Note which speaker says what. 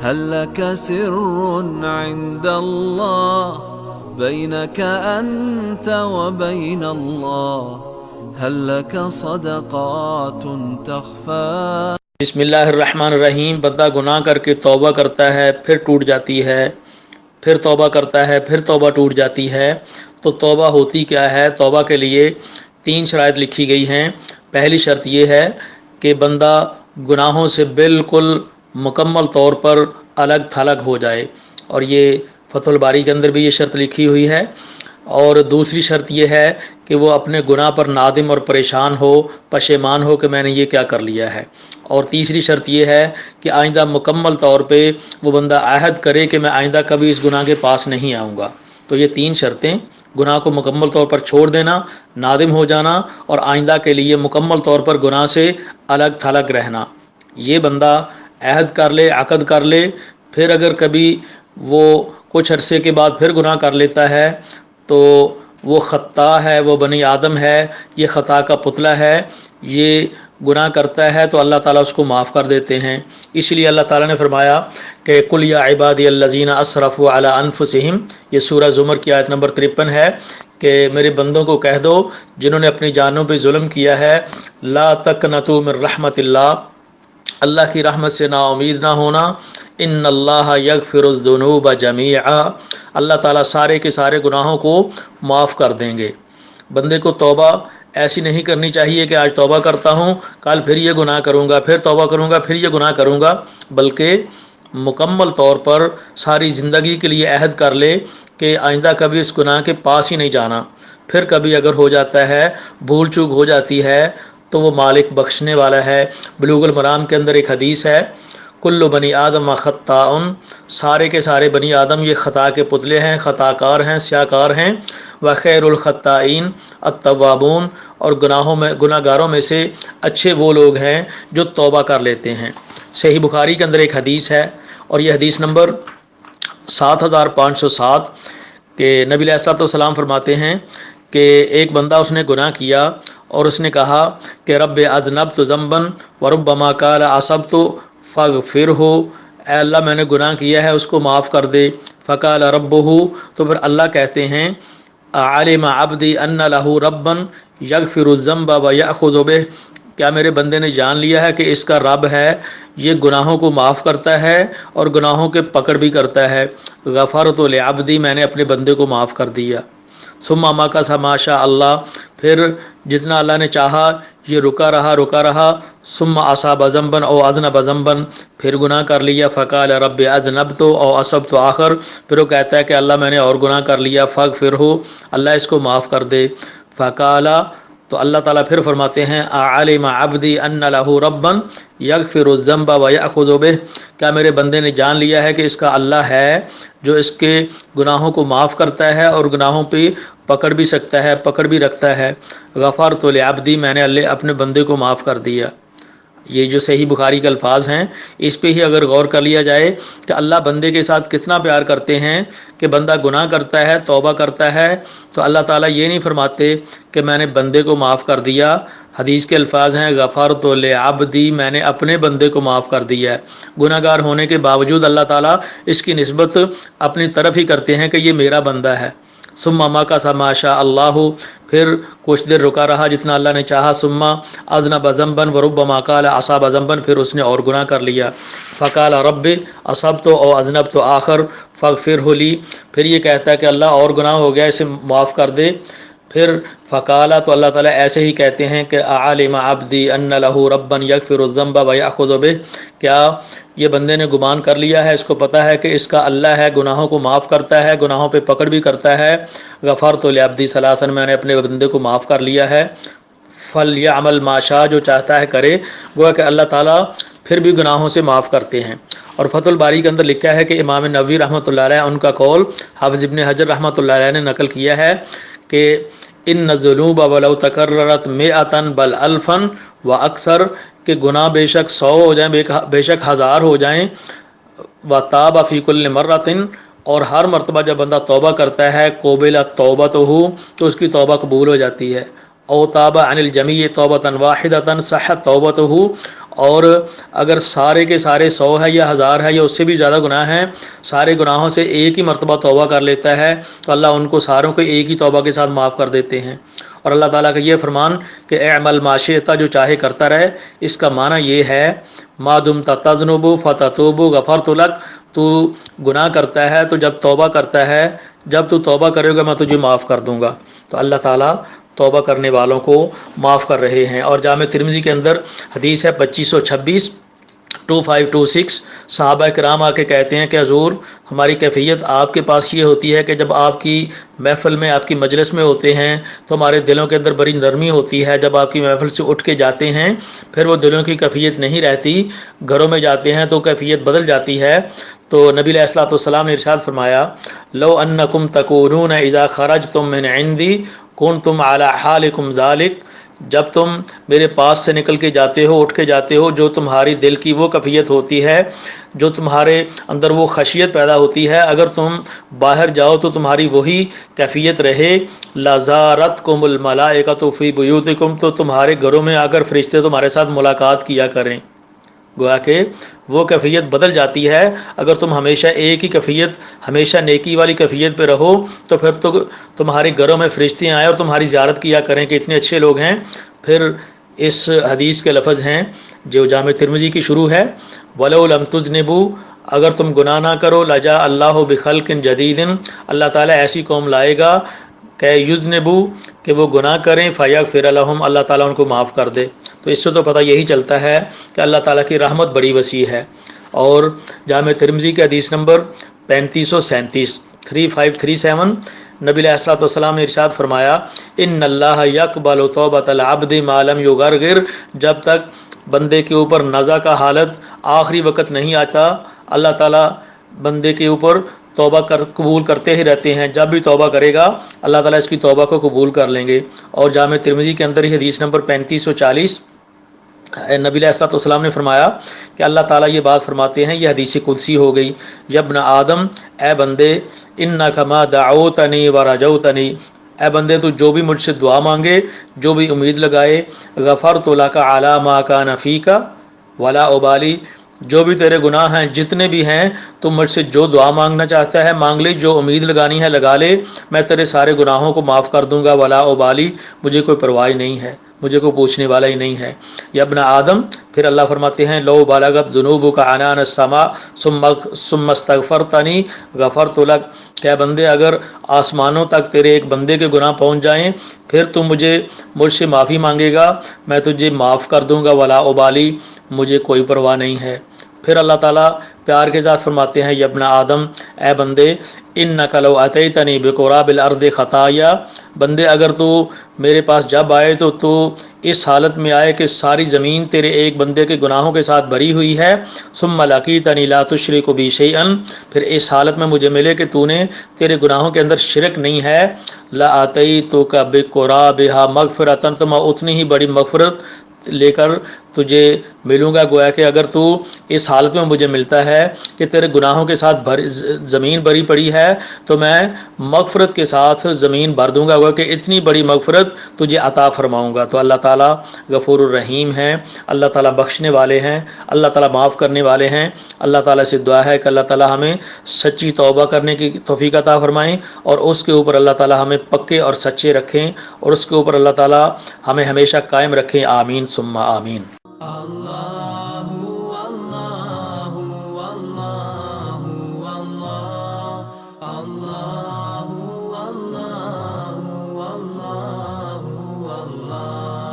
Speaker 1: هل لك سر عند الله بينك أنت وبين الله هل لك صدقات تخفى
Speaker 2: بسم اللہ الرحمن الرحیم۔ بندہ گناہ کر کے توبہ کرتا ہے، پھر ٹوٹ جاتی ہے، پھر توبہ کرتا ہے، پھر توبہ ٹوٹ جاتی ہے۔ تو توبہ ہوتی کیا ہے؟ توبہ کے لیے 3 شرائط لکھی گئی ہیں۔ پہلی شرط یہ ہے کہ بندہ گناہوں سے بالکل مکمل طور پر الگ تھلگ ہو جائے، اور یہ فتح الباری کے اندر بھی یہ شرط لکھی ہوئی ہے۔ اور دوسری شرط یہ ہے کہ وہ اپنے گناہ پر نادم اور پریشان ہو، پشیمان ہو کہ میں نے یہ کیا کر لیا ہے۔ اور تیسری شرط یہ ہے کہ آئندہ مکمل طور پہ وہ بندہ عہد کرے کہ میں آئندہ کبھی اس گناہ کے پاس نہیں آؤں گا۔ تو یہ 3 شرطیں، گناہ کو مکمل طور پر چھوڑ دینا، نادم ہو جانا، اور آئندہ کے لیے مکمل طور پر گناہ سے الگ تھلگ رہنا، یہ بندہ عہد کر لے، عقد کر لے۔ پھر اگر کبھی وہ کچھ عرصے کے بعد پھر گناہ کر لیتا ہے تو وہ خطا ہے، وہ بنی آدم ہے، یہ خطا کا پتلا ہے، یہ گناہ کرتا ہے تو اللہ تعالیٰ اس کو معاف کر دیتے ہیں۔ اس لیے اللہ تعالیٰ نے فرمایا کہ قل یا عبادی الذین اسرفوا علی انفسہم، یہ سورہ زمر کی آیت نمبر 53 ہے کہ میرے بندوں کو کہہ دو جنہوں نے اپنی جانوں پہ ظلم کیا ہے، لا تقنطوا من رحمت اللہ، اللہ کی رحمت سے نا امید نہ ہونا، ان اللہ یغفر الذنوب جمیعا، اللہ تعالیٰ سارے کے سارے گناہوں کو معاف کر دیں گے۔ بندے کو توبہ ایسی نہیں کرنی چاہیے کہ آج توبہ کرتا ہوں، کل پھر یہ گناہ کروں گا، پھر توبہ کروں گا، پھر یہ گناہ کروں گا، بلکہ مکمل طور پر ساری زندگی کے لیے عہد کر لے کہ آئندہ کبھی اس گناہ کے پاس ہی نہیں جانا۔ پھر کبھی اگر ہو جاتا ہے، بھول چوک ہو جاتی ہے، تو وہ مالک بخشنے والا ہے۔ بلوغ المرام کے اندر ایک حدیث ہے، کل بنی آدم خطاء، سارے کے سارے بنی آدم یہ خطا کے پتلے ہیں، خطا کار ہیں، سیاہ کار ہیں۔ وخیر الخطائین التوابون، اور گناہ گاروں میں سے اچھے وہ لوگ ہیں جو توبہ کر لیتے ہیں۔ صحیح بخاری کے اندر ایک حدیث ہے، اور یہ حدیث نمبر 7507 کہ نبی علیہ الصلوۃ والسلام فرماتے ہیں کہ ایک بندہ اس نے گناہ کیا اور اس نے کہا کہ رب اذنبت ذنبا وربما قال اصبت فاغفرہ، اے اللہ میں نے گناہ کیا ہے، اس کو معاف کر دے۔ فقال ربہ، تو پھر اللہ کہتے ہیں علم عبدی ان لہ ربا یغفر الذنب ویأخذ بہ، کیا میرے بندے نے جان لیا ہے کہ اس کا رب ہے، یہ گناہوں کو معاف کرتا ہے اور گناہوں کے پکڑ بھی کرتا ہے۔ غفرت لعبدی، میں نے اپنے بندے کو معاف کر دیا۔ ثم مکث ما شاء اللہ، پھر جتنا اللہ نے چاہا یہ رکا رہا۔ ثم اصاب ذنبا او اذنب ذنبا، پھر گناہ کر لیا۔ فقال رب اذنبت او اصبت آخر، پھر وہ کہتا ہے کہ اللہ میں نے اور گناہ کر لیا، فاغفرہ، اللہ اس کو معاف کر دے۔ فقال، تو اللہ تعالیٰ پھر فرماتے ہیں علم عبدی ان لہ ربا یغفر الذنب ویأخذ بہ، کیا میرے بندے نے جان لیا ہے کہ اس کا اللہ ہے جو اس کے گناہوں کو معاف کرتا ہے اور گناہوں پہ پکڑ بھی سکتا ہے، پکڑ بھی رکھتا ہے۔ غفرت لعبدی، میں نے اپنے بندے کو معاف کر دیا۔ یہ جو صحیح بخاری کے الفاظ ہیں، اس پہ ہی اگر غور کر لیا جائے کہ اللہ بندے کے ساتھ کتنا پیار کرتے ہیں کہ بندہ گناہ کرتا ہے، توبہ کرتا ہے، تو اللہ تعالیٰ یہ نہیں فرماتے کہ میں نے بندے کو معاف کر دیا۔ حدیث کے الفاظ ہیں غفرت لعبدی، میں نے اپنے بندے کو معاف کر دیا ہے۔ گناہ گار ہونے کے باوجود اللہ تعالیٰ اس کی نسبت اپنی طرف ہی کرتے ہیں کہ یہ میرا بندہ ہے۔ ثم مکث ما شاء اللہ، پھر کچھ دیر رکا رہا جتنا اللہ نے چاہا۔ ثم اذنب ذنبا وربما قال اصاب ذنبا، پھر اس نے اور گناہ کر لیا۔ فقال رب اصبت او اذنبت آخر فاغفرہ لی، پھر یہ کہتا ہے کہ اللہ اور گناہ ہو گیا، اسے معاف کر دے۔ پھر فقالا، تو اللہ تعالیٰ ایسے ہی کہتے ہیں کہ علم عبدی ان لہ ربا یغفر الذنب ویأخذ بہ، کیا یہ بندے نے گمان کر لیا ہے، اس کو پتہ ہے کہ اس کا اللہ ہے، گناہوں کو معاف کرتا ہے، گناہوں پہ پکڑ بھی کرتا ہے۔ غفرت لعبدی ثلاثا، میں نے اپنے بندے کو معاف کر لیا ہے۔ فلیعمل ما شاء، جو چاہتا ہے کرے، گویا کہ اللہ تعالیٰ پھر بھی گناہوں سے معاف کرتے ہیں۔ اور فتح الباری کے اندر لکھا ہے کہ امام نووی رحمۃ اللہ علیہ، ان کا قول حافظ ابن حجر رحمۃ اللہ علیہ نے نقل کیا ہے کہ ان الذنوب ولو تکررت مئۃ بل الفا و اکثر، کہ گناہ بے شک 100 ہو جائیں، بے شک 1000 ہو جائیں، وتاب فی کل مرۃ، اور ہر مرتبہ جب بندہ توبہ کرتا ہے قبلت توبتہ، تو اس کی توبہ قبول ہو جاتی ہے۔ او تاب عن الجمیع توبۃ واحدۃ صحت توبتہ، اور اگر سارے کے سارے 100 ہے یا 1000 ہے یا اس سے بھی زیادہ گناہ ہیں، سارے گناہوں سے ایک ہی مرتبہ توبہ کر لیتا ہے تو اللہ ان کو ساروں کو ایک ہی توبہ کے ساتھ معاف کر دیتے ہیں۔ اور اللہ تعالیٰ کا یہ فرمان کہ اعمل ما شئت جو چاہے کرتا رہے، اس کا معنی یہ ہے ما دمت تذنب فتتوب غفرت لک، تو گناہ کرتا ہے تو جب توبہ کرتا ہے، جب تو توبہ کرے گا میں تجھے معاف کر دوں گا۔ تو اللہ تعالیٰ توبہ کرنے والوں کو معاف کر رہے ہیں۔ اور جامع ترمذی کے اندر حدیث ہے 2526 2526، صحابہ کرام آ کے کہتے ہیں کہ حضور ہماری کیفیت آپ کے پاس یہ ہوتی ہے کہ جب آپ کی محفل میں، آپ کی مجلس میں ہوتے ہیں تو ہمارے دلوں کے اندر بڑی نرمی ہوتی ہے، جب آپ کی محفل سے اٹھ کے جاتے ہیں پھر وہ دلوں کی کیفیت نہیں رہتی، گھروں میں جاتے ہیں تو کیفیت بدل جاتی ہے۔ تو نبی علیہ الصلوۃ والسلام نے ارشاد فرمایا لو انکم تکونون اذا خرجتم من عندی کنتم علی حالکم ذالک، جب تم میرے پاس سے نکل کے جاتے ہو، اٹھ کے جاتے ہو، جو تمہاری دل کی وہ کیفیت ہوتی ہے، جو تمہارے اندر وہ خشیت پیدا ہوتی ہے، اگر تم باہر جاؤ تو تمہاری وہی کیفیت رہے، لزارتکم الملائکۃ فی بیوتکم، تو تمہارے گھروں میں آ کر فرشتے تمہارے ساتھ ملاقات کیا کریں۔ گویا کہ وہ کیفیت بدل جاتی ہے۔ اگر تم ہمیشہ ایک ہی کیفیت، ہمیشہ نیکی والی کیفیت پہ رہو تو پھر تو تمہارے گھروں میں فرشتے آئیں اور تمہاری زیارت کیا کریں کہ اتنے اچھے لوگ ہیں۔ پھر اس حدیث کے لفظ ہیں جو جامع ترمذی کی شروع ہے وَلَوْ لَمْ تُذْنِبُوا، اگر تم گناہ نہ کرو، لجا اللہ بخلق جدید، اللہ تعالیٰ ایسی قوم لائے گا کہ یذنبو، کہ وہ گناہ کریں، فیغفر لہم، اللہ تعالیٰ ان کو معاف کر دے۔ تو اس سے تو پتہ یہی چلتا ہے کہ اللہ تعالیٰ کی رحمت بڑی وسیع ہے۔ اور جامع ترمذی کے حدیث نمبر 3537 3537، نبی علیہ الصلوۃ والسلام نے ارشاد فرمایا ان اللہ یقبل توبۃ العبد ما لم یغرغر، جب تک بندے کے اوپر نزع کا حالت آخری وقت نہیں آتا، اللہ تعالیٰ بندے کے اوپر توبہ قبول کرتے ہی رہتے ہیں، جب بھی توبہ کرے گا اللہ تعالیٰ اس کی توبہ کو قبول کر لیں گے۔ اور جامع ترمذی کے اندر ہی حدیث نمبر 3540، نبی علیہ الصلوۃ والسلام نے فرمایا کہ اللہ تعالیٰ یہ بات فرماتے ہیں، یہ حدیث قدسی ہو گئی، یا ابن آدم، اے بندے، انک ما دعوتنی ورجوتنی، اے بندے تو جو بھی مجھ سے دعا مانگے، جو بھی امید لگائے، غفرت لک علی ما کان فیک ولا ابالی، جو بھی تیرے گناہ ہیں جتنے بھی ہیں، تو مجھ سے جو دعا مانگنا چاہتا ہے مانگ لے، جو امید لگانی ہے لگا لے، میں تیرے سارے گناہوں کو معاف کر دوں گا، ولا ابالی، مجھے کوئی پرواہ نہیں ہے، مجھے کوئی پوچھنے والا ہی نہیں ہے۔ یا ابن آدم، پھر اللہ فرماتے ہیں لو بالغت ذنوبک عنان السماء ثم استغفرتنی غفرت لک، کہ بندے اگر آسمانوں تک تیرے ایک بندے کے گناہ پہنچ جائیں پھر تم مجھ سے معافی مانگے گا، میں تجھے معاف کر دوں گا، ولا ابالی، مجھے کوئی پرواہ نہیں ہے۔ پھر اللہ تعالیٰ پیار کے ساتھ فرماتے ہیں یا ابن آدم، اے بندے، انک لو اتیتنی بقراب الارض خطایا، بندے اگر تو میرے پاس جب آئے تو اس حالت میں آئے کہ ساری زمین تیرے ایک بندے کے گناہوں کے ساتھ بھری ہوئی ہے، ثم لقیتنی لا تشرک بی شیئا، پھر اس حالت میں مجھے ملے کہ تو نے تیرے گناہوں کے اندر شرک نہیں ہے، لاتیتک بقرابھا مغفرۃ، تو میں اتنی ہی بڑی مغفرت لے کر تجھے ملوں گا۔ گویا کہ اگر تو اس حالت میں مجھے ملتا ہے کہ تیرے گناہوں کے ساتھ زمین بھری پڑی ہے تو میں مغفرت کے ساتھ زمین بھر دوں گا، گویا کہ اتنی بڑی مغفرت تجھے عطا فرماؤں گا۔ تو اللہ تعالیٰ غفور الرحیم ہیں، اللہ تعالیٰ بخشنے والے ہیں، اللہ تعالیٰ معاف کرنے والے ہیں۔ اللہ تعالیٰ سے دعا ہے کہ اللہ تعالیٰ ہمیں سچی توبہ کرنے کی توفیق عطا فرمائیں اور اس کے اوپر اللہ تعالیٰ ہمیں پکے اور سچے رکھیں اور اس کے اوپر اللہ تعالیٰ ہمیں ہمیشہ قائم رکھیں۔ آمین ثم آمین۔
Speaker 1: اللہ